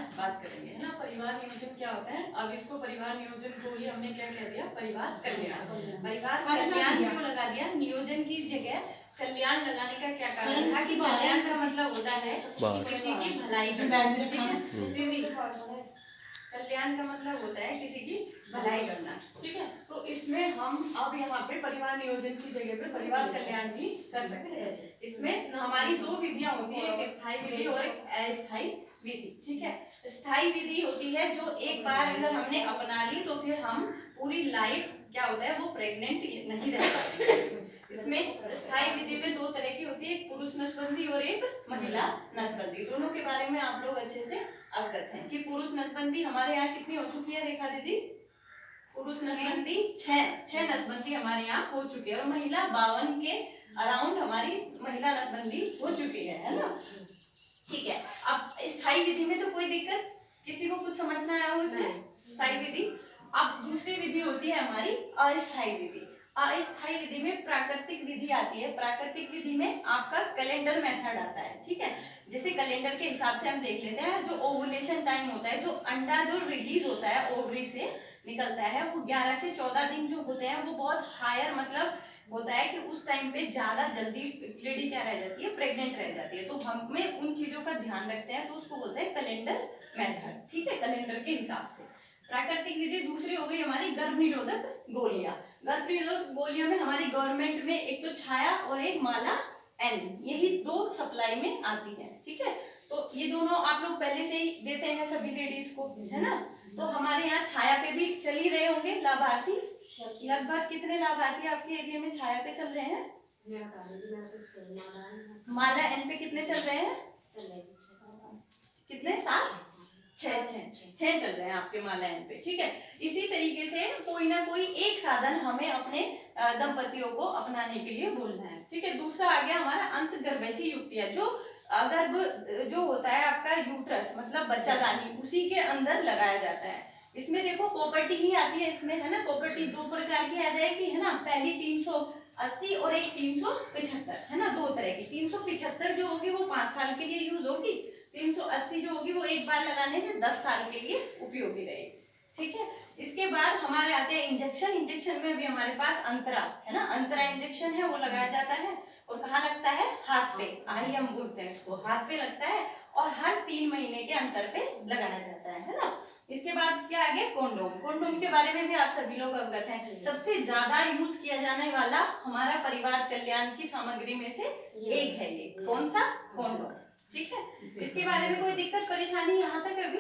आज बात करेंगे, है ना। परिवार नियोजन क्या होता है। अब इसको परिवार नियोजन को ही हमने क्या कह दिया, परिवार कल्याण। परिवार कल्याण क्यों लगा दिया, नियोजन की जगह कल्याण लगाने का क्या कारण था कि कल्याण का मतलब होता है कि किसी की भलाई करना, ठीक है। कल्याण का मतलब होता है किसी की भलाई करना, ठीक है। तो इसमें हम अब यहाँ पे परिवार नियोजन की जगह पे परिवार कल्याण भी कर सकते हैं। इसमें हमारी दो विधियां होती है, एक स्थायी विधि और एक अस्थायी विधि, ठीक है। स्थायी विधि होती है जो एक बार अगर हमने अपना ली तो फिर हम पूरी लाइफ क्या होता है वो प्रेग्नेंट नहीं रह पाती। इसमें स्थायी विधि में दो तरह की होती है, एक पुरुष नसबंदी और एक महिला नसबंदी। दोनों के बारे में आप लोग अच्छे से अवगत हैं कि पुरुष नसबंदी हमारे यहाँ कितनी हो चुकी है रेखा दीदी। पुरुष नसबंदी छह नसबंदी हमारे यहाँ हो चुकी है और महिला 52 के अराउंड हमारी महिला नसबंदी हो चुकी है ना, ठीक है। अब स्थायी विधि में तो कोई दिक्कत, किसी को कुछ समझना आया हो इसमें स्थायी विधि। अब दूसरी विधि होती है हमारी अस्थायी विधि। अस्थायी विधि में प्राकृतिक विधि आती है। प्राकृतिक विधि में आपका कैलेंडर मेथड आता है, ठीक है। जैसे कैलेंडर के हिसाब से हम देख लेते हैं, जो ओवुलेशन टाइम होता है, जो अंडा जो रिलीज होता है ओवरी से निकलता है, वो 11 से 14 दिन जो होते हैं वो बहुत हायर मतलब होता है कि उस टाइम पे ज्यादा जल्दी लेडी क्या रह जाती है, प्रेग्नेंट रह जाती है। तो हमें उन चीजों का ध्यान रखते हैं तो उसको बोलते हैं कैलेंडर मेथड, ठीक है, कैलेंडर के हिसाब से। प्राकृतिक विधि दूसरी हो गई हमारी गर्भ निरोधक गोलियां। गर्भ निरोधक गोलियों में हमारी गवर्नमेंट में एक तो छाया और एक माला एन, यही दो सप्लाई में आती है, ठीक है। तो ये दोनों आप लोग पहले से ही देते हैं सभी लेडीज को, है ना। तो हमारे यहाँ छाया पे भी चल ही रहे होंगे लाभार्थी। लगभग कितने लाभार्थी आपके एरिया में छाया पे चल रहे हैं। माला एन पे कितने चल रहे हैं, कितने, 7 छह चल रहे हैं आपके माला एन पे, ठीक है। इसी तरीके से कोई ना कोई एक साधन हमें अपने दंपतियों को अपनाने के लिए बोलना है, ठीक है। दूसरा आ गया हमारा अंतर्गर्भेशी युक्तियां, जो गर्भ जो होता है आपका यूट्रस मतलब बच्चादानी, उसी के अंदर लगाया जाता है। इसमें देखो प्रॉपर्टी ही आती है इसमें, है ना। प्रॉपर्टी दो प्रकार की आ जाएगी, है ना। पहली 380 और एक 375, है ना, दो तरह की। 375 जो होगी वो 5 साल के लिए यूज होगी, 380 जो होगी वो एक बार लगाने से 10 साल के लिए उपयोगी रहेगी, ठीक है। इसके बाद हमारे आते हैं इंजेक्शन। इंजेक्शन में भी हमारे पास अंतरा, है ना, अंतरा इंजेक्शन है वो लगाया जाता है और कहाँ लगता है, हाथ पे, आईएम बोलते हैं इसको, हाथ पे लगता है और हर 3 महीने के अंतर पे लगाया जाता है ना। इसके बाद क्या आ गया, कोंडोम। कोंडोम के बारे में भी आप सभी लोग अवगत हैं। सबसे ज्यादा यूज किया जाने वाला हमारा परिवार कल्याण की सामग्री में से एक है ये, कौन सा, कोंडोम, ठीक है। इसके बारे में कोई दिक्कत परेशानी यहाँ तक अभी